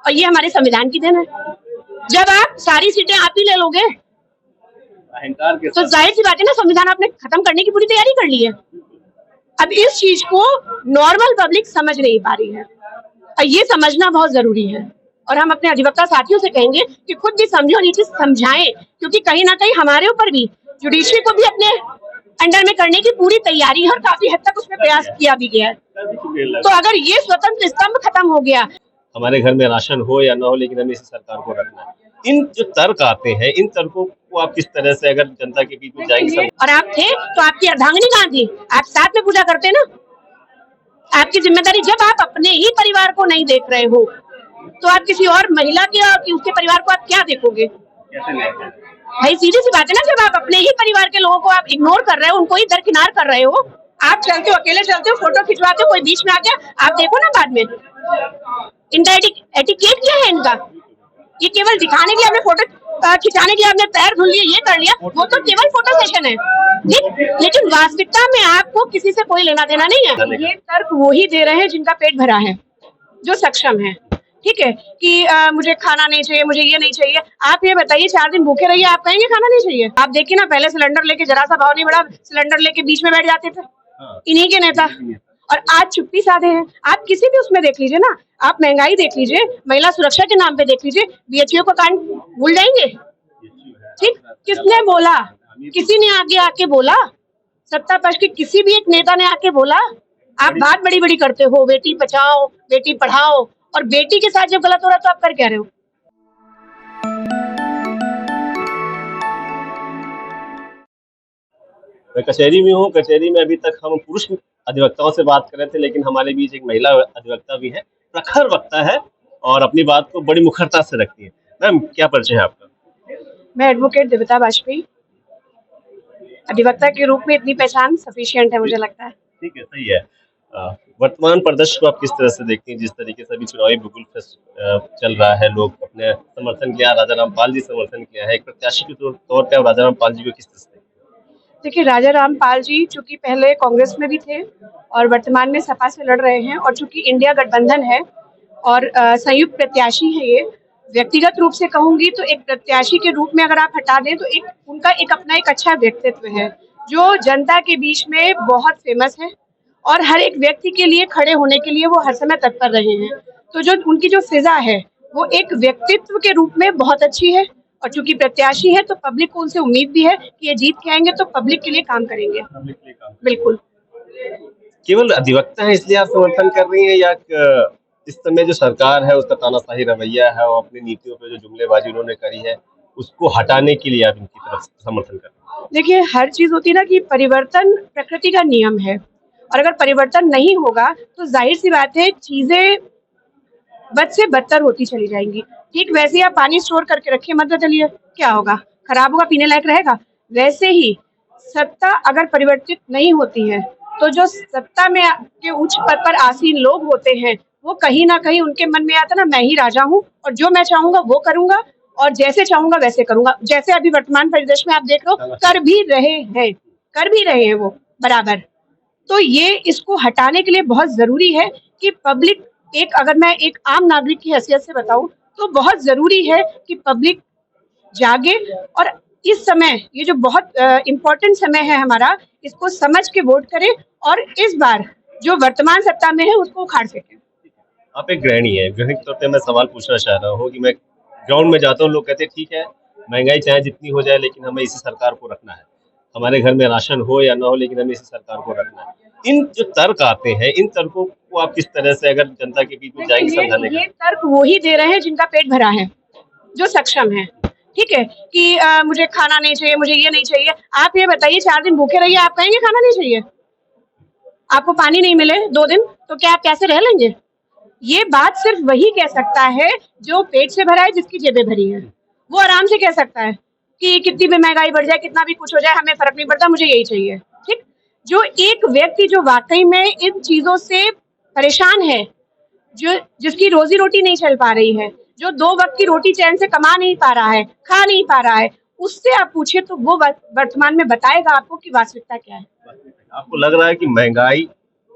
और ये हमारे संविधान की देन है। जब आप सारी सीटें आप ही ले लोगे तो जाहिर सी बात है ना, संविधान आपने खत्म करने की पूरी तैयारी कर ली है। अब इस चीज को नॉर्मल पब्लिक समझ नहीं पा रही है और ये समझना बहुत जरूरी है। और हम अपने अधिवक्ता साथियों से कहेंगे कि खुद भी समझो और ये चीज समझाएं, क्योंकि कहीं ना कहीं हमारे ऊपर भी जुडिशरी को भी अपने अंडर में करने की पूरी तैयारी है और काफी हद तक उसमें प्रयास किया भी गया है। तो अगर ये स्वतंत्र स्तंभ खत्म हो गया, हमारे घर में राशन हो या ना हो, लेकिन हमें इसी सरकार को रखना है। इन जो तर्क आते हैं, इन तर्कों को आप किस तरह से अगर जनता के बीच में जाएंगे? और आप थे तो आपकी अर्धांगिनी कहाँ थी? आप साथ में पूजा करते ना। आपकी जिम्मेदारी, जब आप अपने ही परिवार को नहीं देख रहे हो तो आप किसी और महिला के और उसके परिवार को आप क्या देखोगे? भाई सीधी सी बात है ना, जब आप अपने ही परिवार के लोगों को आप इग्नोर कर रहे हो, उनको ही दरकिनार कर रहे हो, आप चलते हो अकेले चलते हो, फोटो खिंचवाते हो, कोई बीच में आ गया, आप देखो ना बाद में। इनका एटिकेट क्या है इनका? ये केवल दिखाने के लिए आपने फोटो खिंचाने के लिए आपने पैर धुल लिए, ये कर लिया, वो तो केवल फोटो सेशन है, ठीक। लेकिन वास्तविकता में आपको किसी से कोई लेना देना नहीं है। ये तर्क वो ही दे रहे हैं जिनका पेट भरा है, जो सक्षम है, ठीक है, कि मुझे खाना नहीं चाहिए, मुझे ये नहीं चाहिए। आप ये बताइए, 4 दिन भूखे रहिए, आप कहेंगे खाना नहीं चाहिए? आप देखिए ना, पहले सिलेंडर लेके जरा सा भाव नहीं बढ़ा, सिलेंडर लेके बीच में बैठ जाते थे इन्हीं के नेता, और आज चुप्पी साधे हैं। आप किसी भी उसमें देख लीजिए ना, आप महंगाई देख लीजिए, महिला सुरक्षा के नाम पे देख लीजिए, बीएचयू को कांड भूल जाएंगे, ठीक। किसने बोला? किसी ने आगे आके बोला? सत्ता पक्ष के किसी भी एक नेता ने आके बोला? आप बात बड़ी बड़ी करते हो, बेटी बचाओ, बेटी पढ़ाओ, और बेटी के साथ जब गलत हो रहा है तो आप कर क्या रहे हो? मैं कचहरी में हूँ। कचहरी में अभी तक हम पुरुष अधिवक्ताओं से बात कर रहे थे, लेकिन हमारे बीच एक महिला अधिवक्ता भी है, प्रखर वक्ता है और अपनी बात को बड़ी मुखरता से रखती है। मैम, क्या परिचय है आपका? मैं एडवोकेट देविता वाजपेयी, अधिवक्ता के रूप में इतनी पहचान सफिशिएंट है मुझे लगता है। ठीक है, सही है। वर्तमान परिदृश्य को आप किस तरह से देखते हैं? जिस तरीके से अभी चुनावी बिगुल चल रहा है, लोग अपने समर्थन किया, राजा रामपाल जी समर्थन किया है, एक प्रत्याशी के तौर पर राजा रामपाल जी को किस तरह से? देखिए, राजा रामपाल जी चूंकि पहले कांग्रेस में भी थे और वर्तमान में सपा से लड़ रहे हैं, और चूंकि इंडिया गठबंधन है और संयुक्त प्रत्याशी है, ये व्यक्तिगत रूप से कहूंगी तो एक प्रत्याशी के रूप में अगर आप हटा दें तो एक उनका एक अपना एक अच्छा व्यक्तित्व है, जो जनता के बीच में बहुत फेमस है और हर एक व्यक्ति के लिए खड़े होने के लिए वो हर समय तत्पर रहे हैं। तो जो उनकी जो फिजा है वो एक व्यक्तित्व के रूप में बहुत अच्छी है, और चूंकि प्रत्याशी है तो पब्लिक को उनसे उम्मीद भी है कि ये जीत के आएंगे तो पब्लिक के लिए काम करेंगे। बिल्कुल। केवल अधिवक्ता है इसलिए आप समर्थन कर रही हैं, या इस समय जो सरकार है उसका तानाशाही रवैया है और अपनी नीतियों पे जो जुमलेबाजी उन्होंने करी है उसको हटाने के लिए आप इनकी तरफ समर्थन कर रहे हैं? देखिए, हर चीज होती है ना कि परिवर्तन प्रकृति का नियम है, और अगर परिवर्तन नहीं होगा तो जाहिर सी बात है चीजें बद से बदतर होती चली जाएंगी। ठीक वैसे ही आप पानी स्टोर करके रखिए, मत बदलिए, क्या होगा? खराब होगा, पीने लायक रहेगा। वैसे ही सत्ता अगर परिवर्तित नहीं होती है तो जो सत्ता में के उच्च पद पर आसीन लोग होते हैं वो कहीं ना कहीं उनके मन में आता ना, मैं ही राजा हूँ और जो मैं चाहूंगा वो करूंगा और जैसे चाहूंगा वैसे करूंगा। जैसे अभी वर्तमान परिदृश्य में आप देख लो, कर भी रहे हैं वो बराबर। तो ये इसको हटाने के लिए बहुत जरूरी है कि पब्लिक, एक अगर मैं एक आम नागरिक की हैसियत से बताऊं तो बहुत जरूरी है कि पब्लिक जागे और इस समय, ये जो बहुत इम्पोर्टेंट समय है हमारा, इसको समझ के वोट करें और इस बार जो वर्तमान सत्ता में है उसको उखाड़ फेंकें। आप एक गृहिणी है, गृहिणी के तौर पे मैं सवाल पूछना चाह रहा हूँ कि मैं ग्राउंड में जाता हूँ, लोग कहते हैं ठीक है महंगाई चाहे जितनी हो जाए लेकिन हमें इसी सरकार को रखना है, हमारे घर में राशन हो या ना हो लेकिन हमें इसी सरकार को रखना है। इन जो तर्क आते हैं, इन तर्कों को आप किस तरह से अगर जनता के बीच में जाएंगे समझाने? ये तर्क वो ही दे रहे हैं जिनका पेट भरा है, जो सक्षम है, ठीक है, कि मुझे खाना नहीं चाहिए, मुझे ये नहीं चाहिए। आप ये बताइए, 4 दिन भूखे रहिए, आप कहेंगे खाना नहीं चाहिए? आपको पानी नहीं मिले 2 दिन तो क्या आप कैसे रह लेंगे? ये बात सिर्फ वही कह सकता है जो पेट से भरा है, जिसकी जेबें भरी है। वो आराम से कह सकता है कि कितनी भी महंगाई बढ़ जाए, कितना भी कुछ हो जाए, हमें फर्क नहीं पड़ता, मुझे यही चाहिए, ठीक। जो एक व्यक्ति जो वाकई में इन चीजों से परेशान है, जो जिसकी रोजी रोटी नहीं चल पा रही है, जो 2 वक्त की रोटी चैन से कमा नहीं पा रहा है, खा नहीं पा रहा है, उससे आप पूछिए तो वो वर्तमान में बताएगा आपको कि वास्तविकता क्या है। आपको लग रहा है कि महंगाई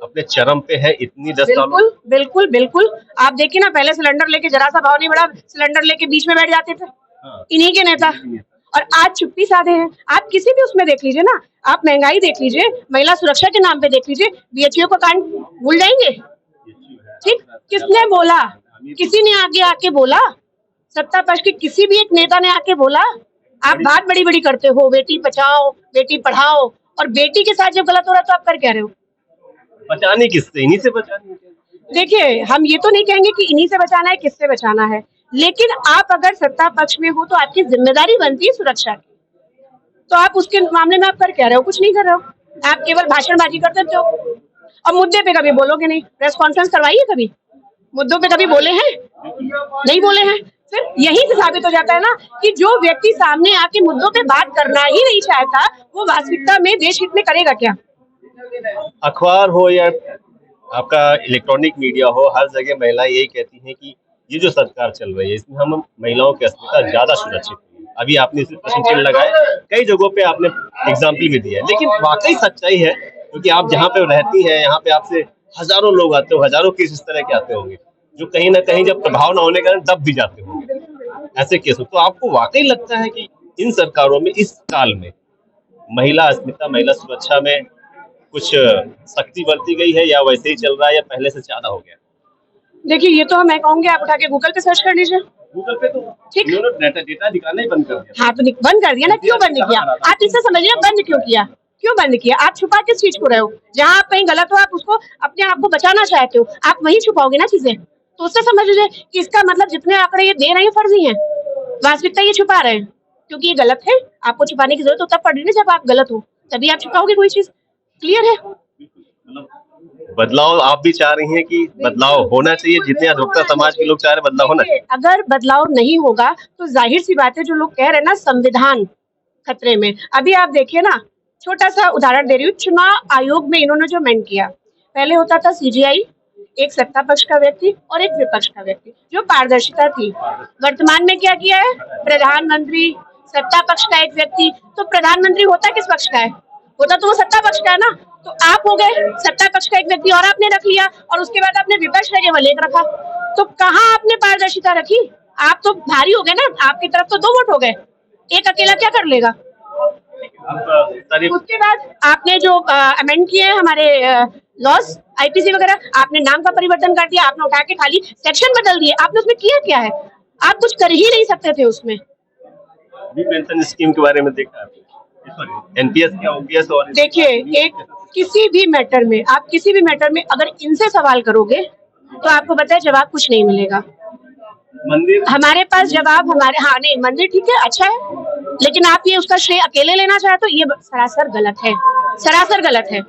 अपने चरम पे है इतनी 10 सालों। बिल्कुल बिल्कुल बिल्कुल। आप देखिए ना, पहले सिलेंडर लेके जरा सा भाव नहीं बढ़ा, सिलेंडर लेके बीच में बैठ जाते थे इन्हीं के नेता, और आज चुप्पी साधे हैं। आप किसी भी उसमें देख लीजिए ना, आप महंगाई देख लीजिए, महिला सुरक्षा के नाम पे देख लीजिए, बीएचयू का कांड भूल जाएंगे। ठीक, किसने बोला? किसी ने आगे आके बोला? सत्ता पक्ष के किसी भी एक नेता ने आके बोला? आप बात बड़ी बड़ी करते हो, बेटी बचाओ बेटी पढ़ाओ, और बेटी के साथ जब गलत हो रहा है तो आप कर क्या रहे हो? बचाने किससे? इन्हीं से बचानी है। देखिए, हम ये तो नहीं कहेंगे कि इन्हीं से बचाना है, किससे बचाना है, लेकिन आप अगर सत्ता पक्ष में हो तो आपकी जिम्मेदारी बनती है सुरक्षा की। तो आप उसके मामले में आप कर क्या रहे हो? कुछ नहीं कर रहे हो, आप केवल भाषणबाजी कर देते हो, और मुद्दे पे कभी बोलोगे नहीं। प्रेस कॉन्फ्रेंस करवाइए, कभी मुद्दों पे कभी बोले हैं? नहीं बोले हैं। फिर यही से साबित हो जाता है ना कि जो व्यक्ति सामने आके मुद्दों पे बात करना ही नहीं चाहता, वो वास्तविकता में देश हित में करेगा क्या? अखबार हो या आपका इलेक्ट्रॉनिक मीडिया हो, हर जगह महिलाएं यही कहती हैं कि ये जो सरकार चल रही है इसमें हम महिलाओं की अस्मिता ज्यादा सुरक्षित है। अभी आपने इसे प्रश्न चिन्ह लगाए, कई जगहों पे आपने एग्जाम्पल भी दिया है, लेकिन वाकई सच्चाई है क्योंकि आप जहाँ पे रहती हैं यहाँ पे आपसे हजारों लोग आते हो, हजारों केस इस तरह के आते होंगे जो कहीं ना कहीं जब प्रभाव न होने के कारण दब भी जाते होंगे ऐसे केस। तो आपको वाकई लगता है कि इन सरकारों में इस काल में महिला अस्मिता, महिला सुरक्षा में कुछ सख्ती बरती गई है, या वैसे ही चल रहा है, या पहले से ज्यादा हो गया? देखिए, ये तो मैं कहूंगी आप उठा के गूगल पे सर्च कर लीजिए। गूगल पे तो ठीक, डेटा दिखाना ही बंद कर दिया। हाँ, तो बंद कर दिया ना। क्यों बंद किया? आप इससे समझिए बंद क्यों किया, क्यों बंद किया? आप छुपा किस चीज को रहे हो? जहाँ आप कहीं गलत हो, आप उसको अपने आप को बचाना चाहते हो, आप वही छुपाओगे ना चीजें। तो उससे समझ लीजिए कि इसका मतलब जितने आंकड़े ये दे रहे हैं फर्जी हैं, वास्तविकता ये छुपा रहे हैं, क्योंकि ये गलत है। आपको छुपाने की जरूरत तो तब पड़ रही है जब आप गलत हो, तभी आप छुपाओगे कोई चीज। क्लियर है? बदलाव आप भी चाह रही हैं कि बदलाव होना चाहिए, जितने अधिवक्ता समाज के लोग चाह रहे हैं बदलाव होना चाहिए। अगर बदलाव नहीं होगा तो जाहिर सी बात है, जो लोग कह रहे हैं ना संविधान खतरे में, अभी आप देखिए ना, छोटा सा उदाहरण दे रही हूँ। चुनाव आयोग में इन्होंने जो मेंट किया, पहले होता था सीजीआई, एक सत्ता पक्ष का व्यक्ति और एक विपक्ष का व्यक्ति, जो पारदर्शिता थी। वर्तमान में क्या किया है? प्रधानमंत्री, सत्ता पक्ष का एक व्यक्ति। तो प्रधानमंत्री होता किस पक्ष का है? होता तो वो सत्ता पक्ष का है ना। तो आप हो गए सत्ता पक्ष का एक व्यक्ति और आपने रख लिया, और उसके बाद आपने विपक्ष का केवल एक रखा। तो कहाँ आपने पारदर्शिता रखी? आप तो भारी हो गए ना, आपकी तरफ तो 2 वोट हो गए, एक अकेला क्या कर लेगा? उसके बाद आपने जो अमेंड किए हैं हमारे लॉस, आईपीसी वगैरह, आपने नाम का परिवर्तन कर दिया, आपने उठा के खाली सेक्शन बदल दिए। आपने उसमें किया क्या है? आप कुछ कर ही नहीं सकते थे उसमें। पेंशन स्कीम के बारे में देखा एनपीएस क्या ओपीएस? और देखिए, एक किसी भी मैटर में, आप किसी भी मैटर में अगर इनसे सवाल करोगे तो आपको बताए जवाब कुछ नहीं मिलेगा। मंदिर हमारे पास जवाब हाँ नहीं, मंदिर ठीक है, अच्छा है, लेकिन आप ये उसका श्रेय अकेले लेना चाहते हो, ये सरासर गलत है, सरासर गलत है।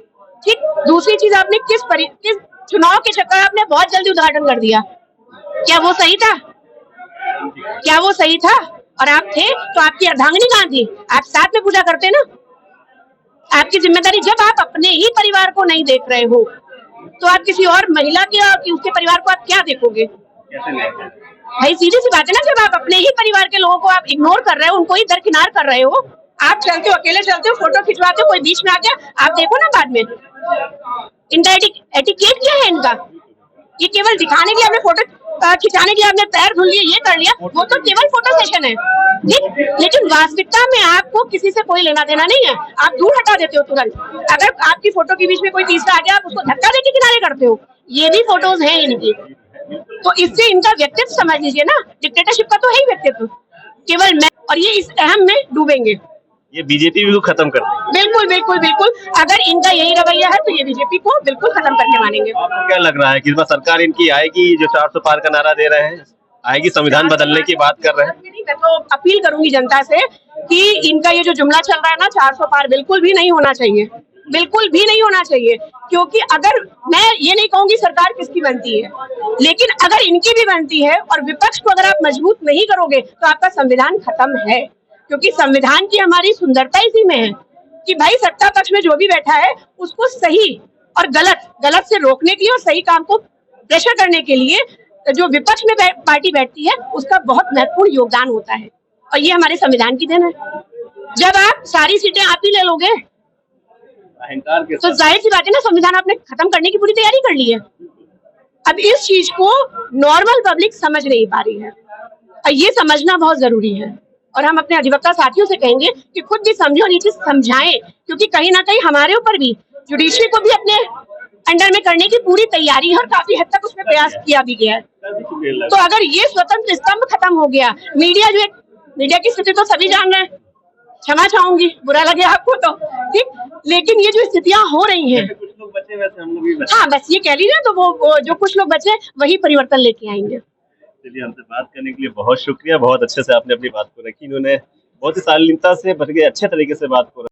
ठीक, दूसरी चीज, आपने किस चुनाव के चक्कर में आपने बहुत जल्दी उद्घाटन कर दिया। क्या वो सही था? क्या वो सही था? और आप थे तो आपकी अर्धांगिनी कहाँ थी? आप साथ में पूजा करते ना। आपकी जिम्मेदारी, जब आप अपने ही परिवार को नहीं देख रहे हो तो आप किसी और महिला की और उसके परिवार को आप क्या देखोगे? भाई सीधी सी बात है ना, जब आप अपने ही परिवार के लोगों को आप इग्नोर कर रहे हो, उनको ही दरकिनार कर रहे हो, आप चलते हो अकेले चलते हो, फोटो खिंचवाते हो, कोई बीच में आ गया, आप देखो ना बाद में। इनका एटिकेट क्या है इनका? ये केवल दिखाने के लिए आपने फोटो खिंचाने के लिए आपने पैर धुल लिए, ये कर लिया, वो तो केवल फोटो सेशन है। ठीक, लेकिन वास्तविकता में आपको किसी से कोई लेना देना नहीं है, आप दूर हटा देते हो तुरंत। अगर आपकी फोटो के बीच में कोई तीसरा आ गया, आप उसको धक्का देके किनारे करते हो। ये भी फोटोज हैं इनकी। तो इससे इनका व्यक्तित्व समझ लीजिए ना, डिक्टेटरशिप का तो है ही व्यक्तित्व, केवल मैं, और ये इस अहम में डूबेंगे। ये बीजेपी भी खत्म कर देगी। बिल्कुल बिल्कुल बिल्कुल, अगर इनका यही रवैया है तो ये बीजेपी को बिल्कुल खत्म करके मानेंगे। आपको क्या लग रहा है कि इस बार सरकार इनकी आएगी, जो 400 पार का नारा दे रहे हैं, आएगी, संविधान बदलने की बात कर रहे हैं? मैं तो अपील करूंगी जनता से कि इनका ये जो जुमला चल रहा है ना 400 पार, बिल्कुल भी नहीं होना चाहिए, बिल्कुल भी नहीं होना चाहिए। क्योंकि अगर, मैं ये नहीं कहूंगी सरकार किसकी बनती है, लेकिन अगर इनकी भी बनती है और विपक्ष को अगर आप मजबूत नहीं करोगे तो आपका संविधान खत्म है। क्योंकि संविधान की हमारी सुंदरता इसी में है कि भाई सत्ता पक्ष में जो भी बैठा है उसको सही और गलत से रोकने के लिए और सही काम को प्रेशर करने के लिए जो विपक्ष में पार्टी बैठती है उसका बहुत महत्वपूर्ण योगदान होता है, और ये हमारे संविधान की देन है। जब आप सारी सीटें आप ही ले लोगे, अहंकार के तो साथ। जाहिर सी बात है ना, संविधान आपने खत्म करने की पूरी तैयारी कर ली है। अब इस चीज को नॉर्मल पब्लिक समझ नहीं पा रही है और ये समझना बहुत जरूरी है। और हम अपने अधिवक्ता साथियों से कहेंगे कि खुद भी समझे और ये चीज समझाएं, क्योंकि कहीं ना कहीं हमारे ऊपर भी, जुडिशरी को भी अपने अंडर में करने की पूरी तैयारी है और काफी हद तक उसमें प्रयास किया भी गया है। तो अगर ये स्वतंत्र स्तंभ खत्म हो गया, मीडिया की स्थिति तो सभी जान रहे हैं, क्षमा चाहूंगी बुरा लगे आपको तो, ठीक, लेकिन ये जो स्थितियां हो रही हैं, कुछ लोग बचे, वैसे हम लोग भी बचे। हाँ बस ये कह लीजिए, तो वो जो कुछ लोग बचे वही परिवर्तन लेके आएंगे। चलिए, हमसे बात करने के लिए बहुत शुक्रिया। बहुत अच्छे से आपने अपनी बात को रखी। इन्होंने बहुत ही शालीनता से, बल्कि अच्छे तरीके से बात को